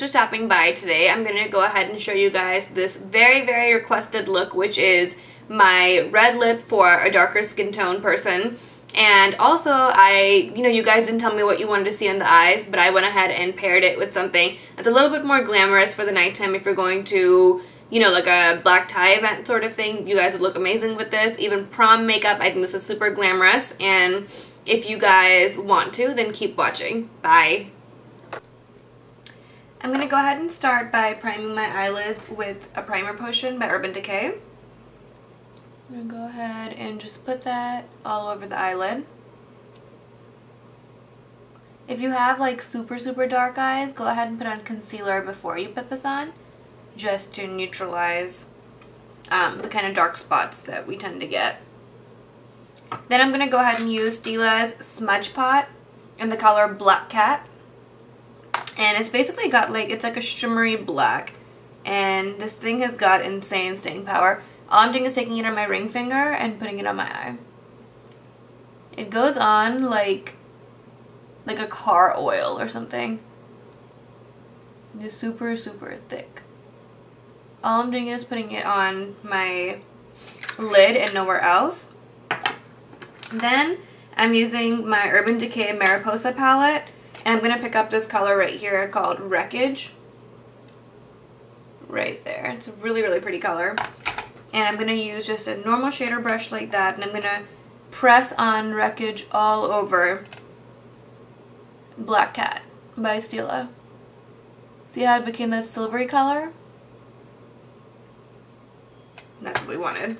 stopping by today. I'm going to go ahead and show you guys this very, very requested look, which is my red lip for a darker skin tone person. And also, you guys didn't tell me what you wanted to see on the eyes, but I went ahead and paired it with something that's a little bit more glamorous for the nighttime if you're going to, like a black tie event sort of thing. You guys would look amazing with this. Even prom makeup, I think this is super glamorous. And if you guys want to, then keep watching. Bye. I'm going to go ahead and start by priming my eyelids with a primer potion by Urban Decay. I'm going to go ahead and just put that all over the eyelid. If you have like super dark eyes, go ahead and put on concealer before you put this on, just to neutralize the kind of dark spots that we tend to get. Then I'm going to go ahead and use Stila's Smudge Pot in the color Black Cat. And it's basically got it's like a shimmery black, and this thing has got insane staying power. All I'm doing is taking it on my ring finger and putting it on my eye. It goes on like a car oil or something. It's super thick. All I'm doing is putting it on my lid and nowhere else. Then I'm using my Urban Decay Mariposa palette, and I'm going to pick up this color right here called Wreckage. Right there. It's a really pretty color. And I'm going to use just a normal shader brush like that, and I'm going to press on Wreckage all over Black Cat by Stila. See how it became that silvery color? That's what we wanted.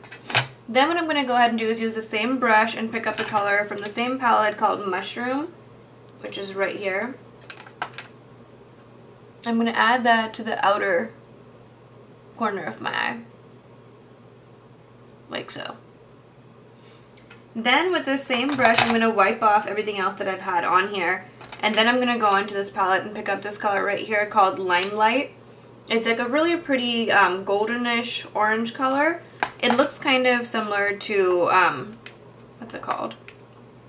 Then what I'm going to go ahead and do is use the same brush and pick up the color from the same palette called Mushroom, which is right here. I'm going to add that to the outer corner of my eye. Like so. Then with the same brush, I'm going to wipe off everything else that I've had on here. And then I'm going to go into this palette and pick up this color right here called Limelight. It's like a really pretty goldenish orange color. It looks kind of similar to, what's it called?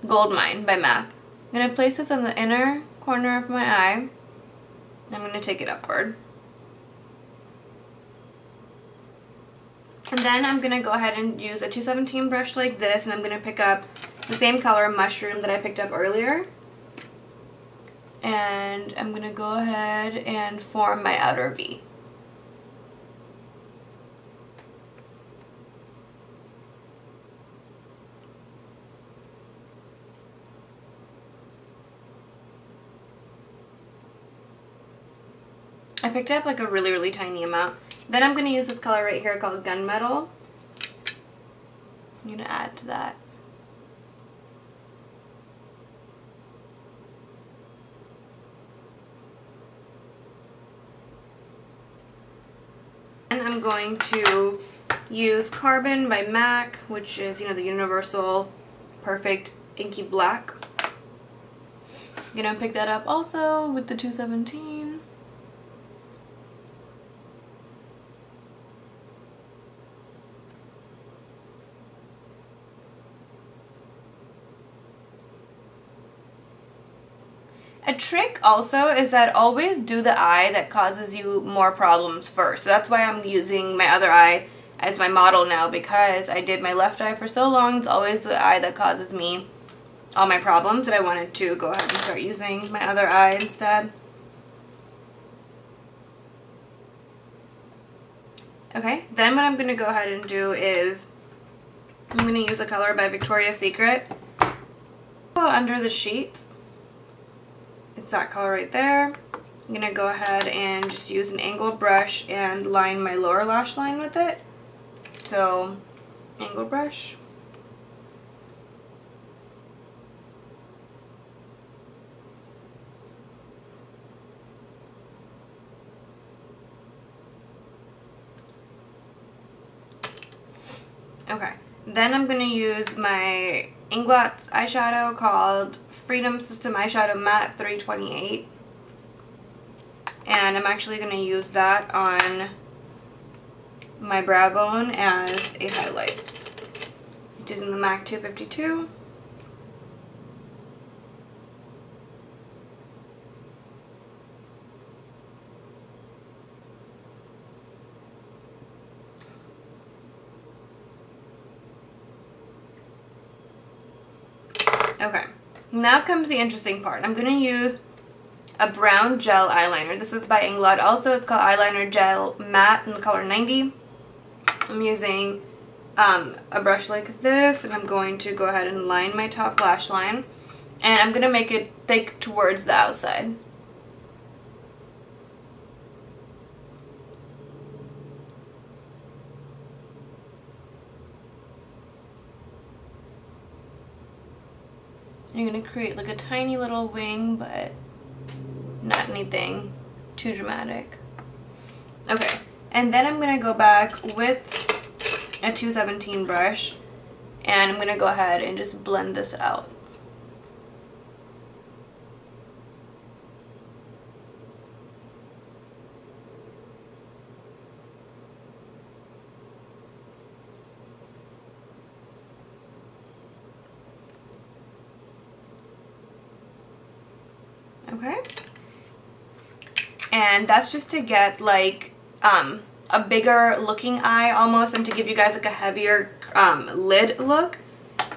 Goldmine by MAC. I'm going to place this on the inner corner of my eye. I'm going to take it upward. And then I'm going to go ahead and use a 217 brush like this, and I'm going to pick up the same color Mushroom that I picked up earlier. And I'm going to go ahead and form my outer V. I picked up like a really tiny amount. Then I'm going to use this color right here called Gunmetal. I'm going to add to that. And I'm going to use Carbon by MAC, which is, the Universal Perfect Inky Black. I'm going to pick that up also with the 217. A trick also is that always do the eye that causes you more problems first. So that's why I'm using my other eye as my model now, because I did my left eye for so long. It's always the eye that causes me all my problems, and I wanted to go ahead and start using my other eye instead. Okay, then what I'm going to go ahead and do is I'm going to use a color by Victoria's Secret under the sheets. It's that color right there. I'm going to go ahead and just use an angled brush and line my lower lash line with it. So, angled brush. Okay, then I'm going to use my Inglot's eyeshadow called Freedom System Eyeshadow Matte 328. And I'm actually going to use that on my brow bone as a highlight. Just using the MAC 252. Okay, now comes the interesting part. I'm going to use a brown gel eyeliner. This is by Inglot. Also, it's called Eyeliner Gel Matte in the color 90. I'm using a brush like this, and I'm going to go ahead and line my top lash line. And I'm going to make it thick towards the outside. You're going to create like a tiny little wing, but not anything too dramatic. Okay, and then I'm going to go back with a 217 brush, and I'm going to go ahead and just blend this out. Okay, and that's just to get like a bigger looking eye almost, and to give you guys like a heavier lid look.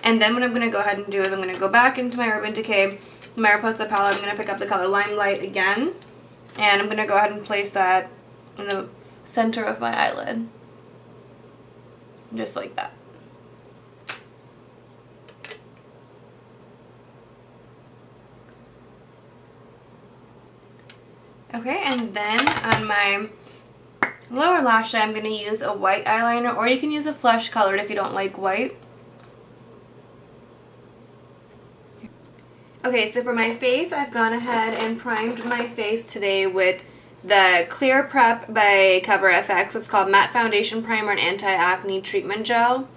And then what I'm going to go ahead and do is I'm going to go back into my Urban Decay Mariposa palette. I'm going to pick up the color Limelight again, and I'm going to go ahead and place that in the center of my eyelid, just like that. Okay, and then on my lower lash line, I'm going to use a white eyeliner, or you can use a flesh colored if you don't like white. Okay, so for my face, I've gone ahead and primed my face today with the Clear Prep by CoverFX. It's called Matte Foundation Primer and Anti-Acne Treatment Gel.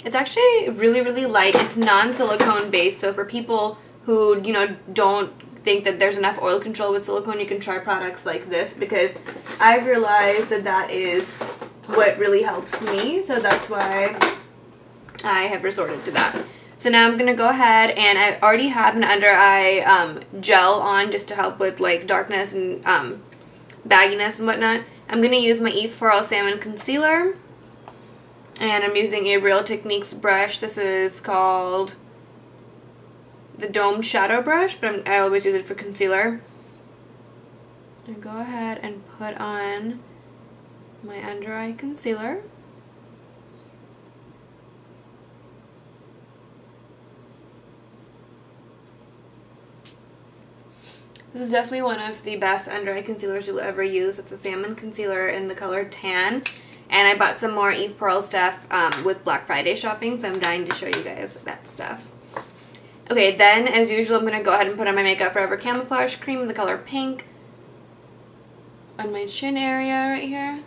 It's actually really, really light. It's non-silicone based, so for people who, you know, don't think that there's enough oil control with silicone, you can try products like this, because I've realized that that is what really helps me, so that's why I have resorted to that. So now I'm going to go ahead, and I already have an under eye gel on just to help with like darkness and bagginess and whatnot. I'm going to use my Eve Pearl Salmon Concealer, and I'm using a Real Techniques brush. This is called the Domed Shadow Brush, but I always use it for concealer. And go ahead and put on my under eye concealer. This is definitely one of the best under eye concealers you'll ever use. It's a salmon concealer in the color Tan. And I bought some more Eve Pearl stuff with Black Friday shopping, so I'm dying to show you guys that stuff. Okay, then as usual, I'm going to go ahead and put on my Makeup Forever Camouflage Cream in the color Pink on my chin area right here.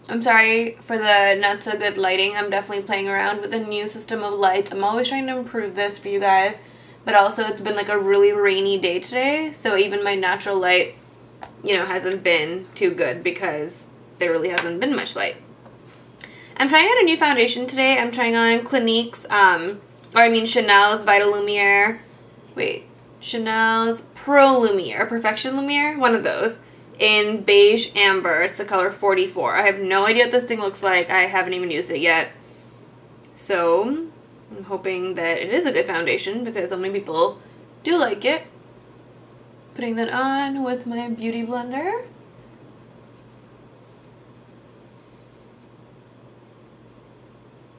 I'm sorry for the not so good lighting. I'm definitely playing around with a new system of lights. I'm always trying to improve this for you guys, but also it's been like a really rainy day today, so even my natural light, you know, hasn't been too good because there really hasn't been much light. I'm trying out a new foundation today. I'm trying on Clinique's, Chanel's Vital Lumiere. Wait, Chanel's Pro Lumiere, Perfection Lumiere, one of those, in Beige Amber. It's the color 44. I have no idea what this thing looks like. I haven't even used it yet. So, I'm hoping that it is a good foundation because so many people do like it. Putting that on with my Beauty Blender.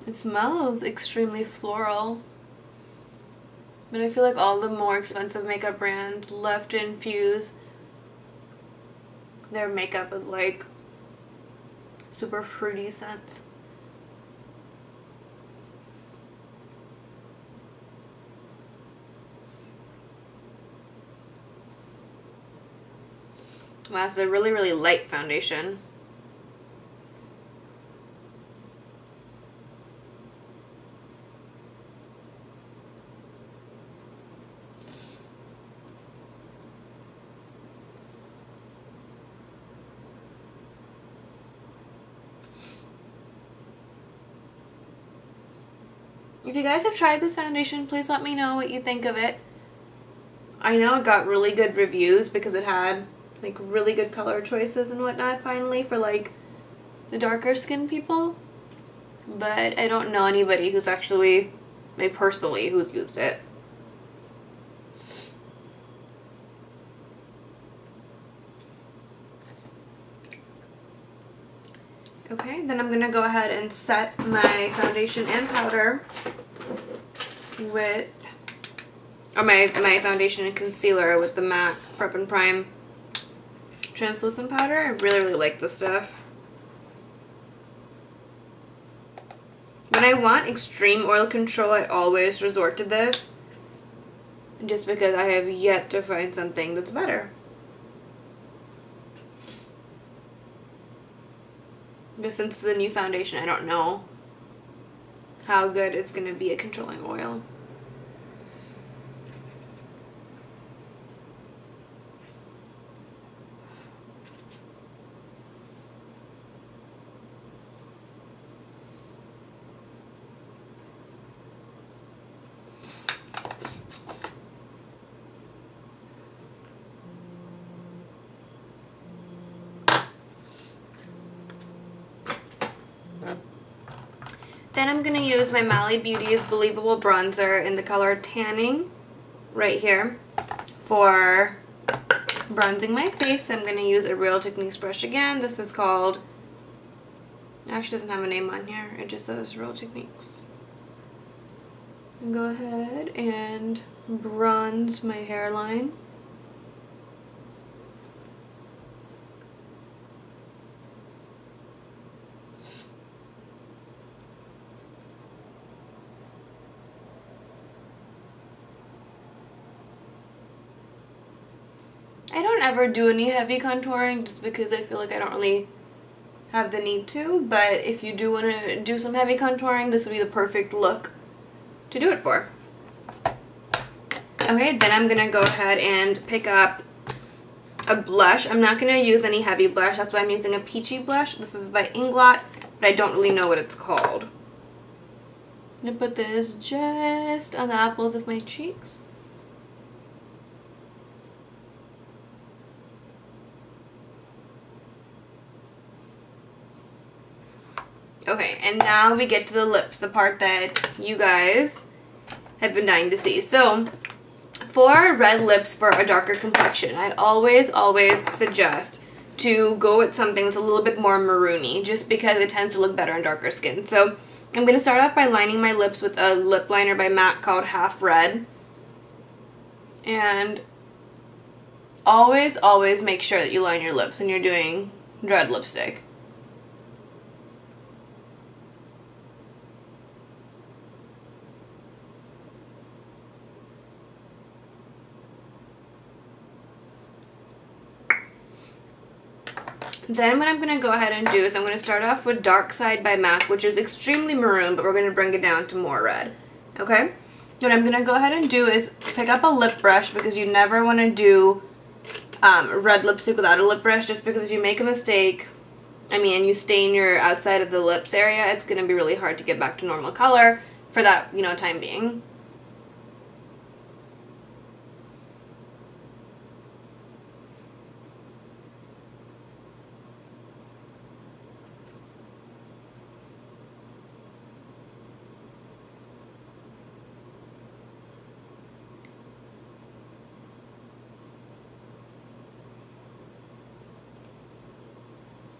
It smells extremely floral, but I feel like all the more expensive makeup brands love to infuse their makeup with like super fruity scents. Wow, it's a really, really light foundation. If you guys have tried this foundation, please let me know what you think of it. I know it got really good reviews because it had like really good color choices and whatnot finally for like the darker skin people. But I don't know anybody who's actually like personally, who's used it. Okay, then I'm going to go ahead and set my foundation and powder with, or my foundation and concealer with the MAC Prep and Prime translucent powder. I really, really like this stuff. When I want extreme oil control, I always resort to this, just because I have yet to find something that's better. Because since it's a new foundation, I don't know how good it's going to be at controlling oil. Then I'm going to use my Mally Beauty's Believable Bronzer in the color Tanning right here for bronzing my face. I'm going to use a Real Techniques brush again. This is called, it actually doesn't have a name on here, it just says Real Techniques. And go ahead and bronze my hairline. I don't ever do any heavy contouring just because I feel like I don't really have the need to, but if you do want to do some heavy contouring, this would be the perfect look to do it for. Okay, then I'm going to go ahead and pick up a blush. I'm not going to use any heavy blush, that's why I'm using a peachy blush. This is by Inglot, but I don't really know what it's called. I'm going to put this just on the apples of my cheeks. Okay, and now we get to the lips, the part that you guys have been dying to see. So, for red lips for a darker complexion, I always suggest to go with something that's a little bit more maroony, just because it tends to look better on darker skin. So, I'm going to start off by lining my lips with a lip liner by MAC called Half Red. And always make sure that you line your lips when you're doing red lipstick. Then what I'm going to go ahead and do is I'm going to start off with Dark Side by MAC, which is extremely maroon, but we're going to bring it down to more red. Okay? What I'm going to go ahead and do is pick up a lip brush, because you never want to do red lipstick without a lip brush, just because if you make a mistake, and you stain your outside of the lips area, it's going to be really hard to get back to normal color for that, time being.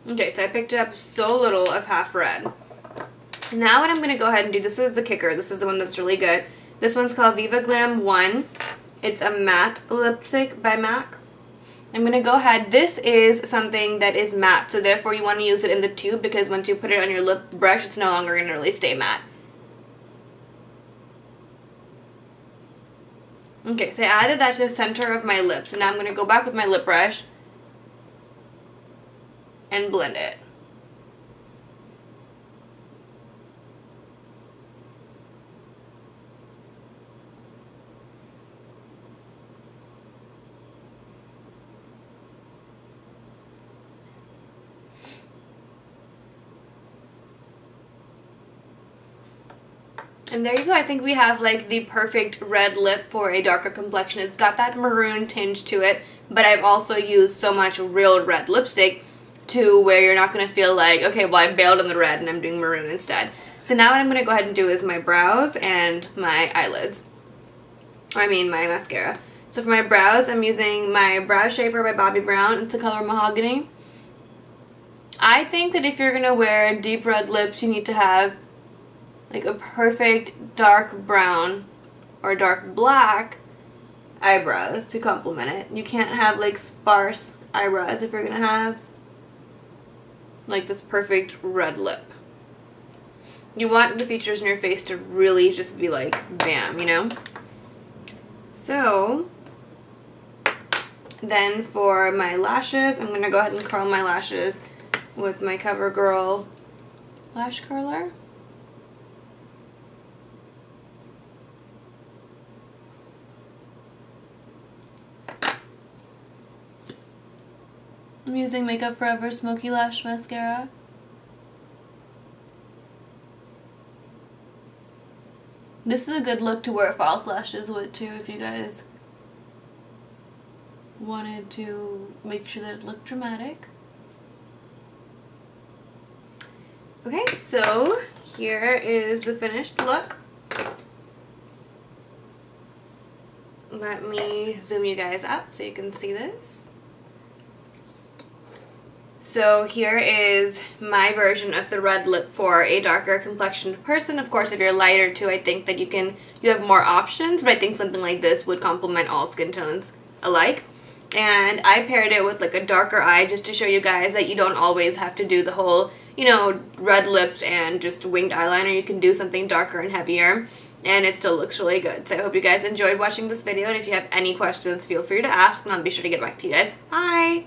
Okay, so I picked up so little of Half Red. Now what I'm going to go ahead and do, this is the kicker, this is the one that's really good. This one's called Viva Glam 1. It's a matte lipstick by MAC. I'm going to go ahead, this is something that is matte, so therefore you want to use it in the tube, because once you put it on your lip brush, it's no longer going to really stay matte. Okay, so I added that to the center of my lips, and now I'm going to go back with my lip brush and blend it. And there you go. I think we have like the perfect red lip for a darker complexion. It's got that maroon tinge to it, but I've also used so much real red lipstick to where you're not going to feel like, okay, well, I bailed on the red and I'm doing maroon instead. So now what I'm going to go ahead and do is my brows and my eyelids. Or I mean my mascara. So for my brows, I'm using my Brow Shaper by Bobbi Brown. It's the color Mahogany. I think that if you're going to wear deep red lips, you need to have like a perfect dark brown or dark black eyebrows to complement it. You can't have like sparse eyebrows if you're going to have like this perfect red lip. You want the features in your face to really just be like bam, you know? So then for my lashes, I'm going to go ahead and curl my lashes with my CoverGirl lash curler. I'm using Makeup Forever Smoky Lash Mascara. This is a good look to wear false lashes with too if you guys wanted to make sure that it looked dramatic. Okay, so here is the finished look. Let me zoom you guys out so you can see this. So here is my version of the red lip for a darker complexioned person. Of course, if you're lighter too, I think that you have more options, but I think something like this would complement all skin tones alike. And I paired it with like a darker eye just to show you guys that you don't always have to do the whole, you know, red lips and just winged eyeliner. You can do something darker and heavier, and it still looks really good. So I hope you guys enjoyed watching this video, and if you have any questions, feel free to ask, and I'll be sure to get back to you guys. Bye!